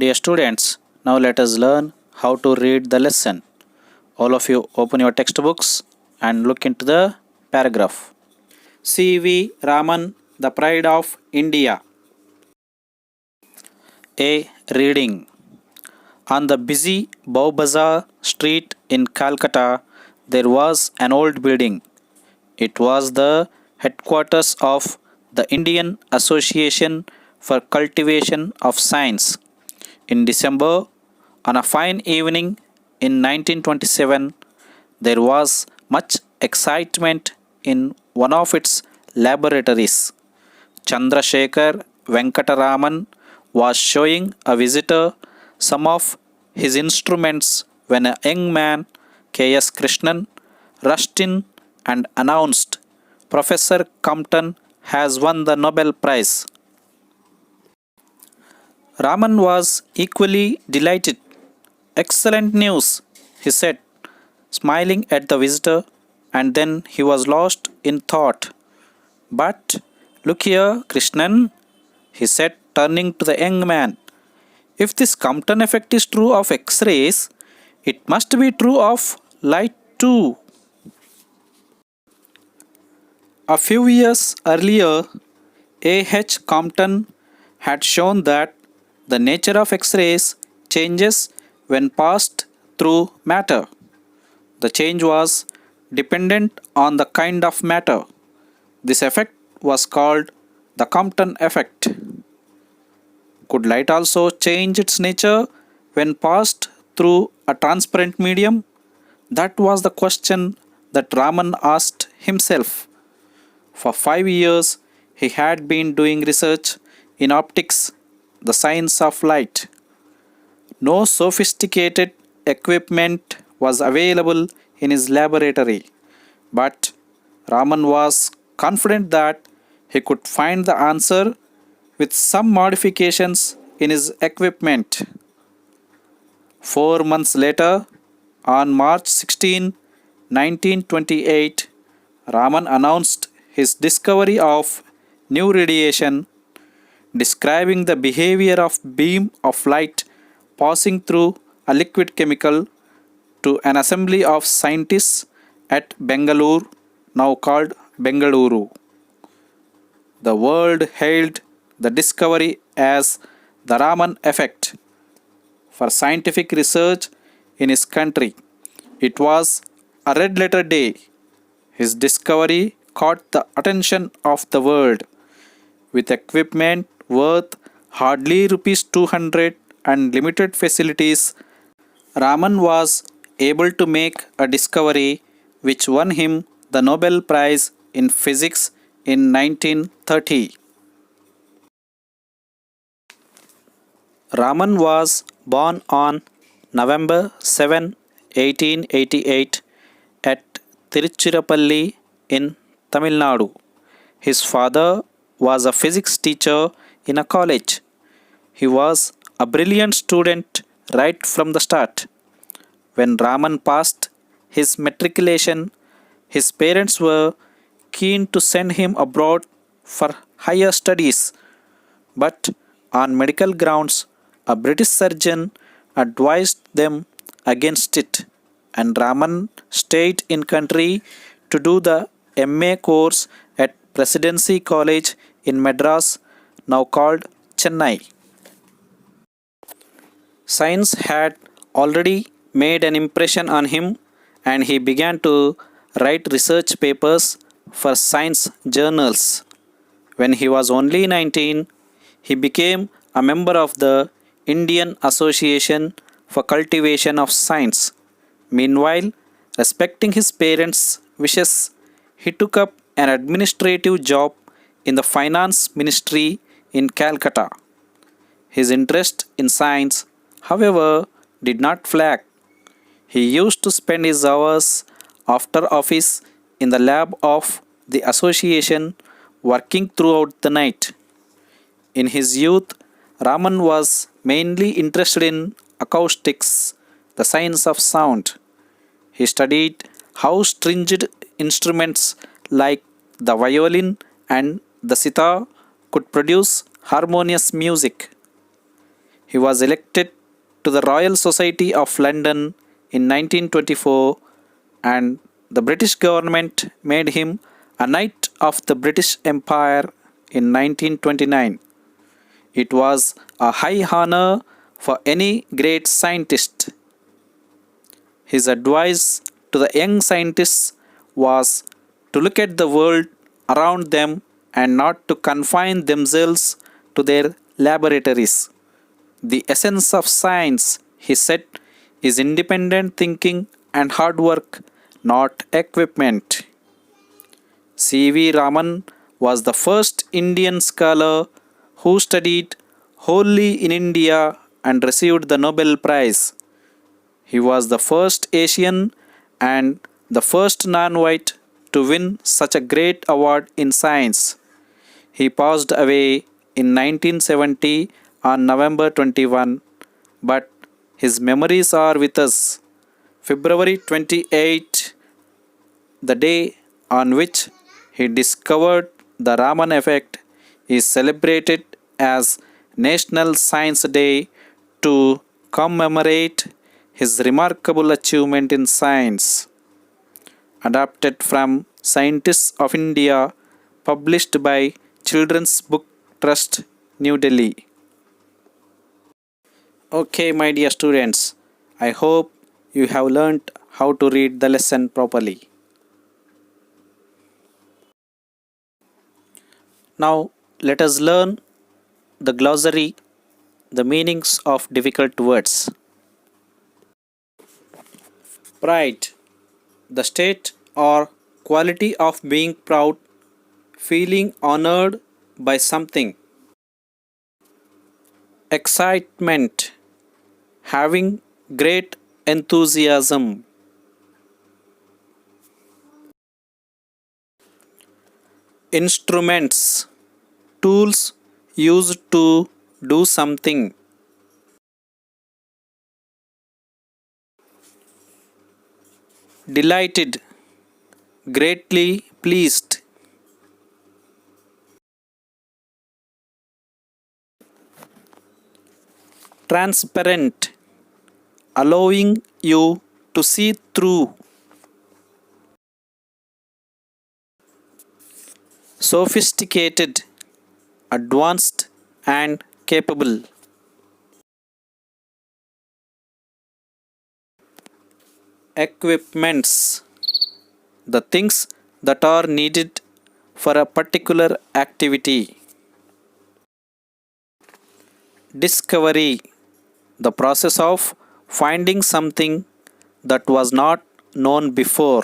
Dear students, now let us learn how to read the lesson. All of you open your textbooks and look into the paragraph. C.V. Raman, the pride of India. A. Reading. On the busy Bowbazar street in Calcutta, there was an old building. It was the headquarters of the Indian Association for Cultivation of Science. In December, on a fine evening in 1927, there was much excitement in one of its laboratories. Chandrasekhar Venkataraman was showing a visitor some of his instruments when a young man, K.S. Krishnan, rushed in and announced, "Professor Compton has won the Nobel Prize." Raman was equally delighted. "Excellent news," he said, smiling at the visitor, and then he was lost in thought. "But look here, Krishnan," he said, turning to the young man. "If this Compton effect is true of X-rays, it must be true of light too." A few years earlier, A. H. Compton had shown that the nature of X-rays changes when passed through matter. The change was dependent on the kind of matter. This effect was called the Compton effect. Could light also change its nature when passed through a transparent medium? That was the question that Raman asked himself. For 5 years, he had been doing research in optics, the science of light. No sophisticated equipment was available in his laboratory, but Raman was confident that he could find the answer with some modifications in his equipment. 4 months later, on March 16, 1928, Raman announced his discovery of new radiation, describing the behavior of beam of light passing through a liquid chemical to an assembly of scientists at Bangalore, now called Bengaluru. The world hailed the discovery as the Raman effect. For scientific research in his country, it was a red letter day. His discovery caught the attention of the world. With equipment worth hardly rupees 200 and limited facilities, Raman was able to make a discovery which won him the Nobel Prize in Physics in 1930. Raman was born on November 7, 1888 at Tiruchirappalli in Tamil Nadu. His father was a physics teacher in a college. He was a brilliant student right from the start. When Raman passed his matriculation, his parents were keen to send him abroad for higher studies, but on medical grounds, a British surgeon advised them against it, and Raman stayed in country to do the MA course at Presidency College in Madras, now called Chennai. Science had already made an impression on him, and he began to write research papers for science journals. When he was only 19, he became a member of the Indian Association for Cultivation of Science. Meanwhile, respecting his parents' wishes, he took up an administrative job in the finance ministry in Calcutta. His interest in science, however, did not flag. He used to spend his hours after office in the lab of the association, working throughout the night. In his youth, Raman was mainly interested in acoustics, the science of sound. He studied how stringed instruments like the violin and the sitar could produce harmonious music. He was elected to the Royal Society of London in 1924, and the British government made him a Knight of the British Empire in 1929. It was a high honor for any great scientist. His advice to the young scientists was to look at the world around them and not to confine themselves to their laboratories. The essence of science, he said, is independent thinking and hard work, not equipment. C.V. Raman was the first Indian scholar who studied wholly in India and received the Nobel Prize. He was the first Asian and the first non white to win such a great award in science. He passed away in 1970 on November 21, but his memories are with us. February 28, the day on which he discovered the Raman effect, is celebrated as National Science Day to commemorate his remarkable achievement in science. Adapted from Scientists of India, published by Children's Book Trust, New Delhi. Okay, my dear students, I hope you have learnt how to read the lesson properly. Now, let us learn the glossary, the meanings of difficult words. Pride, the state or quality of being proud, feeling honored by something. Excitement, having great enthusiasm. Instruments, tools used to do something. Delighted, greatly pleased. Transparent, allowing you to see through. Sophisticated, advanced and capable. Equipments, the things that are needed for a particular activity. Discovery, the process of finding something that was not known before.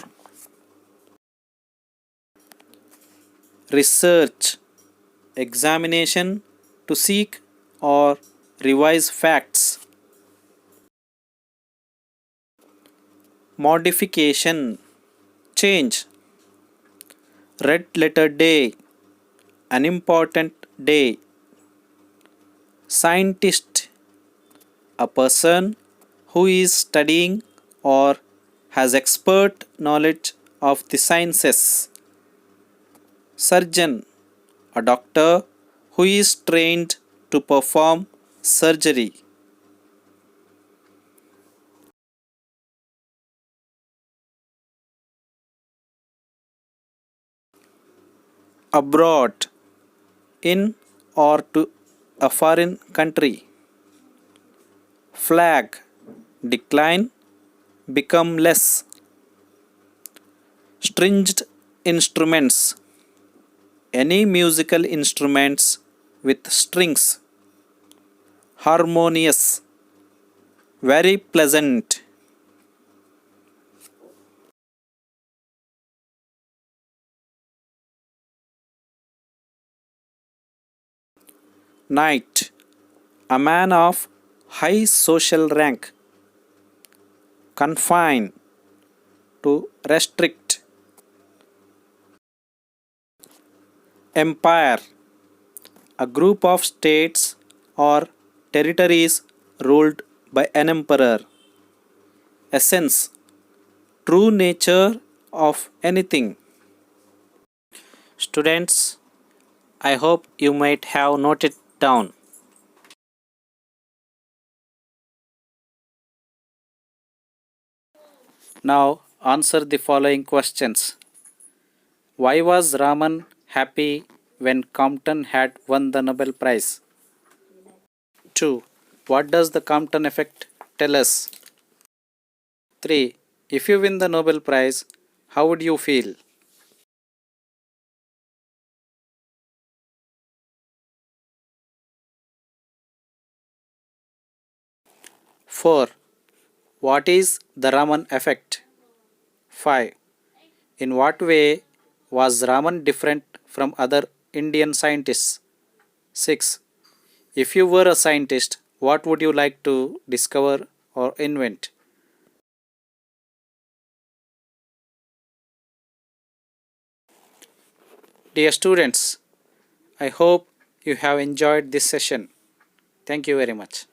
Research, examination to seek or revise facts. Modification, change. Red letter day, an important day. Scientist, a person who is studying or has expert knowledge of the sciences. Surgeon, a doctor who is trained to perform surgery. Abroad, in or to a foreign country. Flag, decline, become less. Stringed instruments, any musical instruments with strings. Harmonious, very pleasant. Knight, a man of high social rank. Confine, to restrict. Empire, a group of states or territories ruled by an emperor. Essence, true nature of anything. Students, I hope you might have noted down. Now answer the following questions. Why was Raman happy when Compton had won the Nobel Prize? 2. What does the Compton effect tell us? 3. If you win the Nobel Prize, how would you feel? 4. What is the Raman effect? 5. In what way was Raman different from other Indian scientists? 6. If you were a scientist, what would you like to discover or invent? Dear students, I hope you have enjoyed this session. Thank you very much.